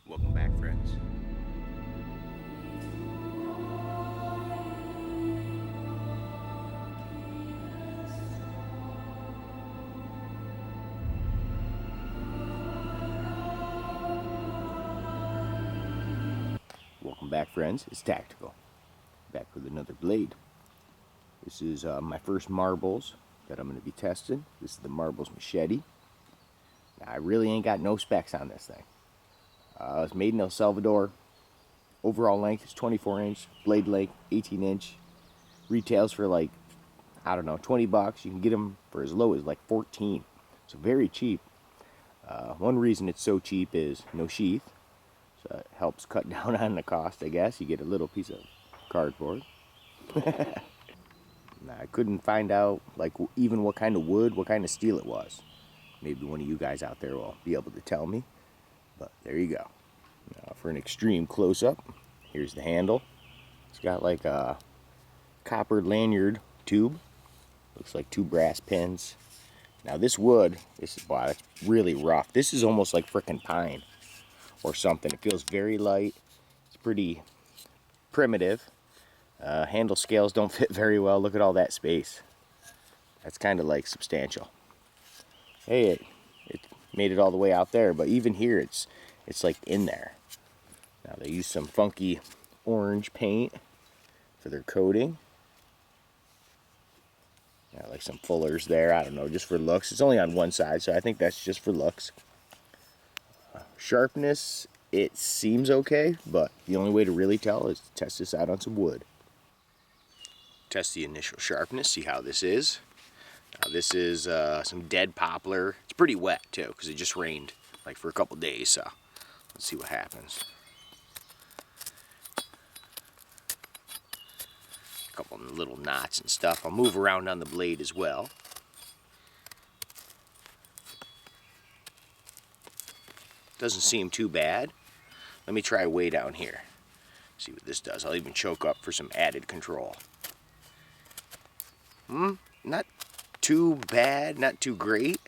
Welcome back, friends. Welcome back, friends. It's Tactical. Back with another blade. This is my first marbles that I'm going to be testing. This is the Marbles Machete. Now, I really ain't got no specs on this thing. It's made in El Salvador. Overall length is 24 inch. Blade length 18 inch. Retails for like, I don't know, 20 bucks. You can get them for as low as like 14. So very cheap. One reason it's so cheap is no sheath. So it helps cut down on the cost, I guess. You get a little piece of cardboard. I couldn't find out like even what kind of wood, what kind of steel it was. Maybe one of you guys out there will be able to tell me. But there you go. Now for an extreme close-up, here's the handle. It's got like a copper lanyard tube. Looks like two brass pins. Now this wood, it's really rough. This is almost like frickin' pine or something. It feels very light. It's pretty primitive. Handle scales don't fit very well. Look at all that space. That's kind of like substantial. Hey, it made it all the way out there, but even here it's like in there. Now they use some funky orange paint for their coating. Like some fullers there, I don't know, just for looks. It's only on one side, so I think that's just for looks. Sharpness, it seems okay, but the only way to really tell is to test this out on some wood. Test the initial sharpness, see how this is. This is some dead poplar. It's pretty wet too, because it just rained like for a couple days, so let's see what happens. A couple little knots and stuff. I'll move around on the blade as well. Doesn't seem too bad. Let me try way down here. See what this does. I'll even choke up for some added control. Not too bad, not too great.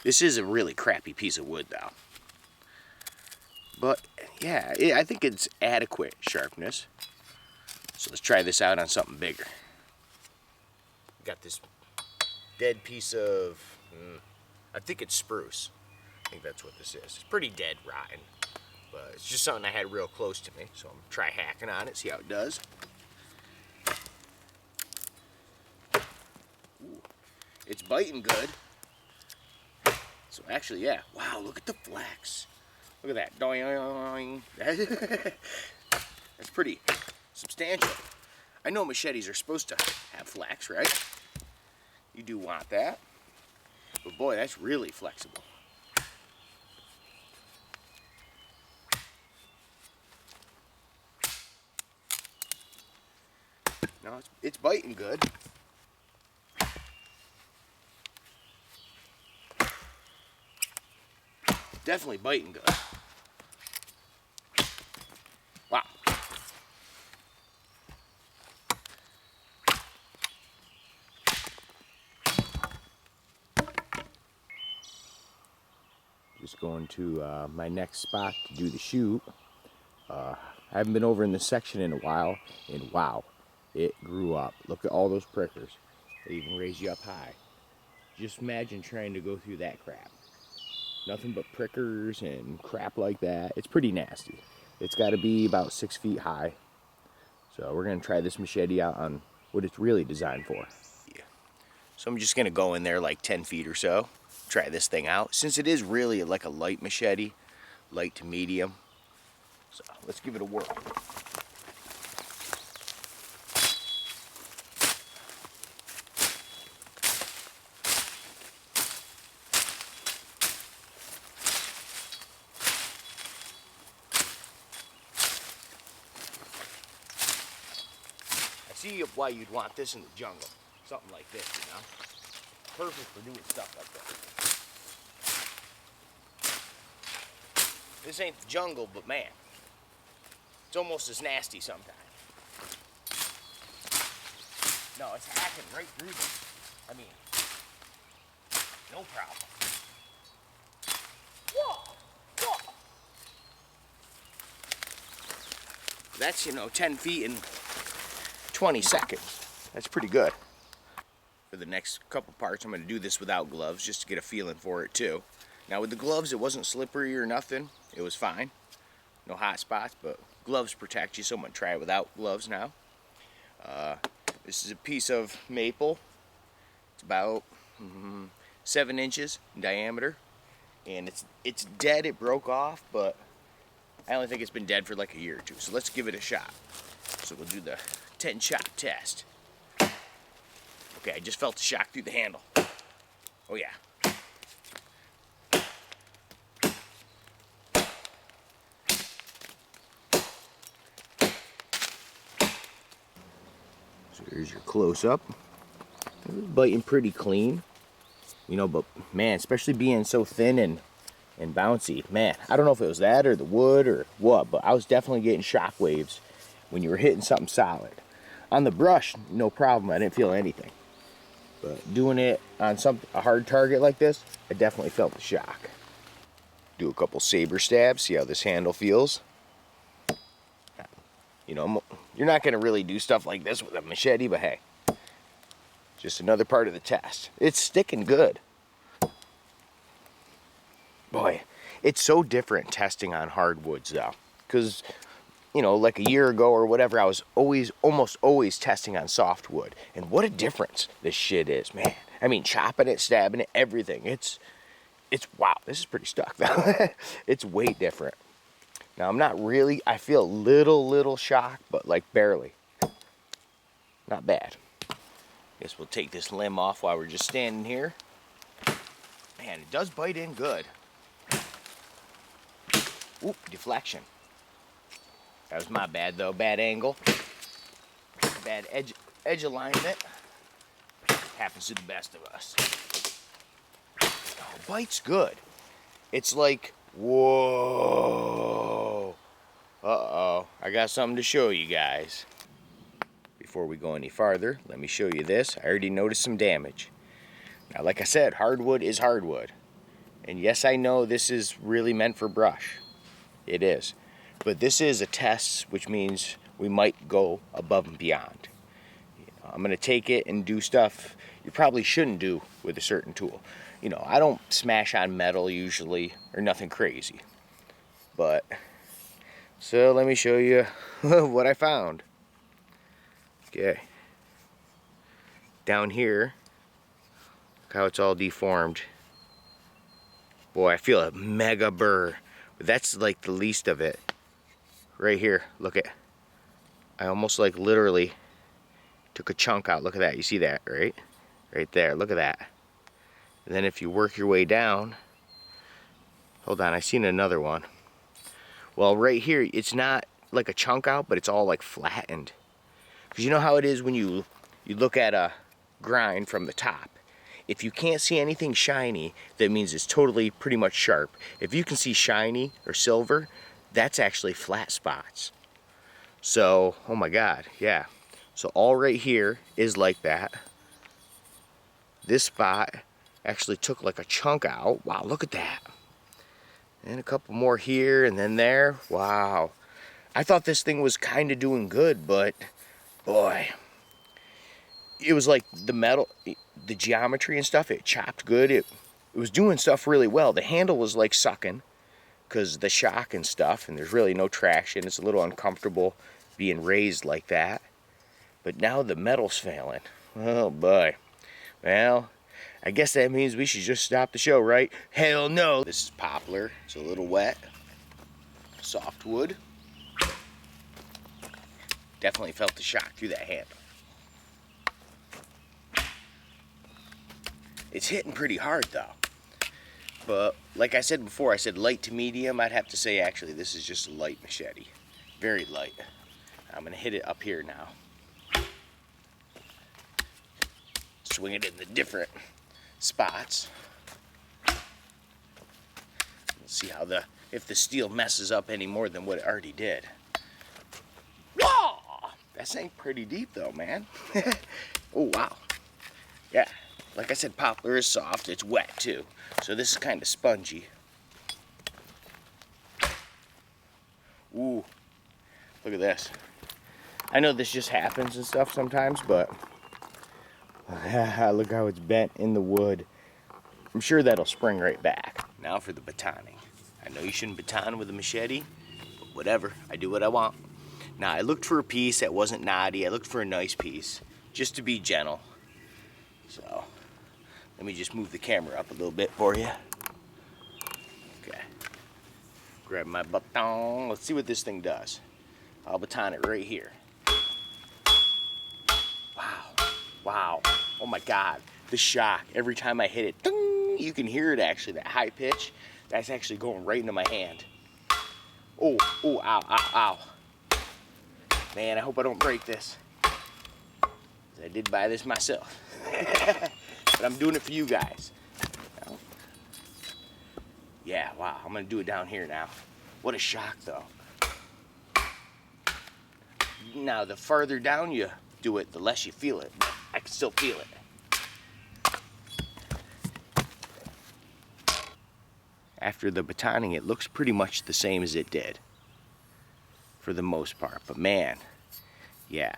This is a really crappy piece of wood though. But yeah, I think it's adequate sharpness. So let's try this out on something bigger. Got this dead piece of, I think it's spruce. I think that's what this is. It's pretty dead, rotten. But it's just something I had real close to me. So I'm gonna try hacking on it, see how it does. Ooh, it's biting good. So actually, yeah. Wow, look at the flex. Look at that. Doing. That's pretty substantial. I know machetes are supposed to have flex, right? You do want that. But boy, that's really flexible. No, it's biting good. Definitely biting good. Wow. Just going to my next spot to do the shoot. I haven't been over in this section in a while, and wow, it grew up. Look at all those prickers. They even raise you up high. Just imagine trying to go through that crap. Nothing but prickers and crap like that. It's pretty nasty. It's got to be about 6 feet high. So we're going to try this machete out on what it's really designed for. Yeah. So I'm just going to go in there like 10 feet or so. Try this thing out. Since it is really like a light machete, light to medium. So let's give it a whirl. See why you'd want this in the jungle. Something like this, you know? Perfect for doing stuff like that. This ain't the jungle, but man, it's almost as nasty sometimes. No, it's hacking right through this. I mean, no problem. Whoa! Whoa! That's, 10 feet in 20 seconds. That's pretty good. For the next couple parts, I'm going to do this without gloves just to get a feeling for it too. Now with the gloves, it wasn't slippery or nothing. It was fine. No hot spots, but gloves protect you, so I'm going to try it without gloves now. This is a piece of maple. It's about 7 inches in diameter. And it's dead, it broke off, but I only think it's been dead for like a year or two. So let's give it a shot. So we'll do the 10 chop test. Okay, I just felt the shock through the handle. Oh yeah. So here's your close-up. Biting pretty clean. But man, especially being so thin and bouncy, man, I don't know if it was that or the wood or what, but I was definitely getting shock waves when you were hitting something solid. On the brush, no problem, I didn't feel anything. But doing it on a hard target like this, I definitely felt the shock. Do a couple saber stabs, see how this handle feels. You're not gonna really do stuff like this with a machete, but hey, just another part of the test. It's sticking good. Boy, it's so different testing on hardwoods though. Because, like a year ago or whatever, I was almost always testing on softwood. And what a difference this shit is, man. I mean, chopping it, stabbing it, everything. It's wow, this is pretty stuck though. It's way different. Now I'm not really, I feel a little shock, but like barely. Not bad. Guess we'll take this limb off while we're just standing here. Man, it does bite in good. Oop, deflection. That was my bad though, bad angle. Bad edge alignment. Happens to the best of us. Oh, bite's good. It's like, whoa. Uh-oh, I got something to show you guys. Before we go any farther, let me show you this. I already noticed some damage. Now, like I said, hardwood is hardwood. And yes, I know this is really meant for brush. It is. But this is a test, which means we might go above and beyond. I'm going to take it and do stuff you probably shouldn't do with a certain tool. I don't smash on metal usually, or nothing crazy. But, so let me show you what I found. Okay. Down here, look how it's all deformed. Boy, I feel a mega burr. But that's like the least of it. Right here, look at. I almost like literally took a chunk out. Look at that. You see that, right? Right there. Look at that. And then if you work your way down, hold on, I seen another one. Well, right here, it's not like a chunk out, but it's all like flattened. Because you know how it is when you look at a grind from the top. If you can't see anything shiny, that means it's totally pretty much sharp. If you can see shiny or silver, that's actually flat spots. So, oh my God, yeah. So all right here is like that. This spot actually took like a chunk out. Wow, look at that. And a couple more here and then there. Wow. I thought this thing was kind of doing good, but boy, it was like the metal, the geometry and stuff, it chopped good. It was doing stuff really well. The handle was like sucking because the shock and stuff, and there's really no traction. It's a little uncomfortable being raised like that. But now the metal's failing. Oh boy. Well, I guess that means we should just stop the show, right? Hell no. This is poplar. It's a little wet. Soft wood. Definitely felt the shock through that handle. It's hitting pretty hard though. But like I said before, I said light to medium. I'd have to say actually this is just a light machete. Very light. I'm gonna hit it up here now. Swing it in the different spots. Let's see how if the steel messes up any more than what it already did. Whoa! That sank pretty deep though, man. Oh wow. Yeah. Like I said, poplar is soft. It's wet too. So this is kind of spongy. Ooh. Look at this. I know this just happens and stuff sometimes, but look how it's bent in the wood. I'm sure that'll spring right back. Now for the batoning. I know you shouldn't baton with a machete, but whatever, I do what I want. Now I looked for a piece that wasn't knotty. I looked for a nice piece, just to be gentle. So, let me just move the camera up a little bit for you. Okay. Grab my baton. Let's see what this thing does. I'll baton it right here. Wow. Wow. Oh my God. The shock. Every time I hit it, ding, you can hear it actually. That high pitch, that's actually going right into my hand. Oh, oh, ow, ow, ow. Man, I hope I don't break this. I did buy this myself. But I'm doing it for you guys. Yeah, wow, I'm gonna do it down here now. What a shock though. Now the farther down you do it, the less you feel it. I can still feel it. After the batoning, it looks pretty much the same as it did, for the most part. But man, yeah,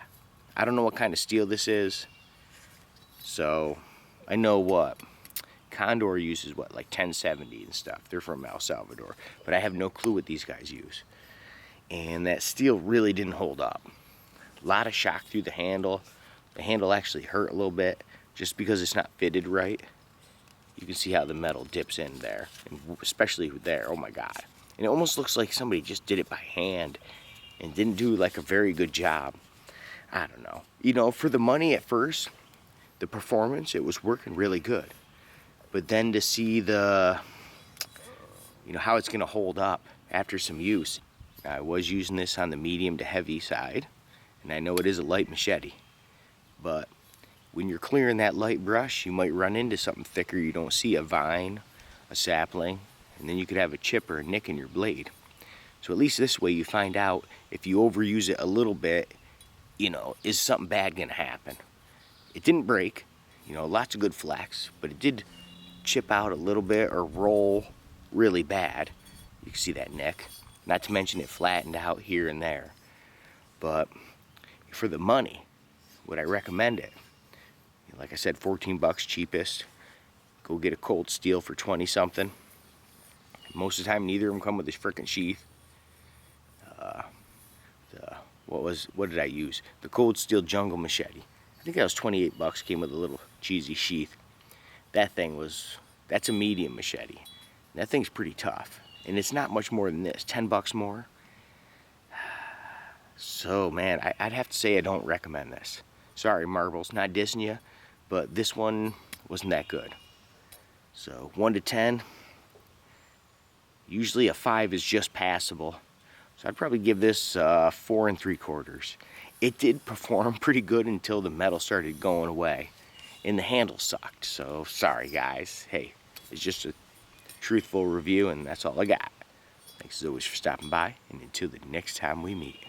I don't know what kind of steel this is. So I know what Condor uses, what, like 1070 and stuff. They're from El Salvador, but I have no clue what these guys use. And that steel really didn't hold up. A lot of shock through the handle. The handle actually hurt a little bit just because it's not fitted right. You can see how the metal dips in there, and especially there. Oh my God. And it almost looks like somebody just did it by hand and didn't do like a very good job. I don't know. You know, for the money at first, the performance, it was working really good. But then to see the, you know, how it's gonna hold up after some use. I was using this on the medium to heavy side, and I know it is a light machete, but when you're clearing that light brush, you might run into something thicker you don't see, a vine, a sapling, and then you could have a chip or a nick in your blade. So at least this way you find out if you overuse it a little bit, you know, is something bad gonna happen? It didn't break, you know, lots of good flex, but it did chip out a little bit or roll really bad. You can see that nick. Not to mention it flattened out here and there. But for the money, would I recommend it? Like I said, 14 bucks cheapest. Go get a cold steel for 20 something. Most of the time, neither of them come with this frickin' sheath. What did I use? The Cold Steel Jungle Machete. I think that was 28 bucks, came with a little cheesy sheath. That thing was, that's a medium machete. That thing's pretty tough. And it's not much more than this, 10 bucks more. So man, I'd have to say I don't recommend this. Sorry, Marbles, not dissing you, but this one wasn't that good. So 1 to 10, usually a 5 is just passable. So I'd probably give this 4 3/4. It did perform pretty good until the metal started going away and the handle sucked. So sorry guys. Hey, it's just a truthful review and that's all I got. Thanks as always for stopping by, and until the next time we meet.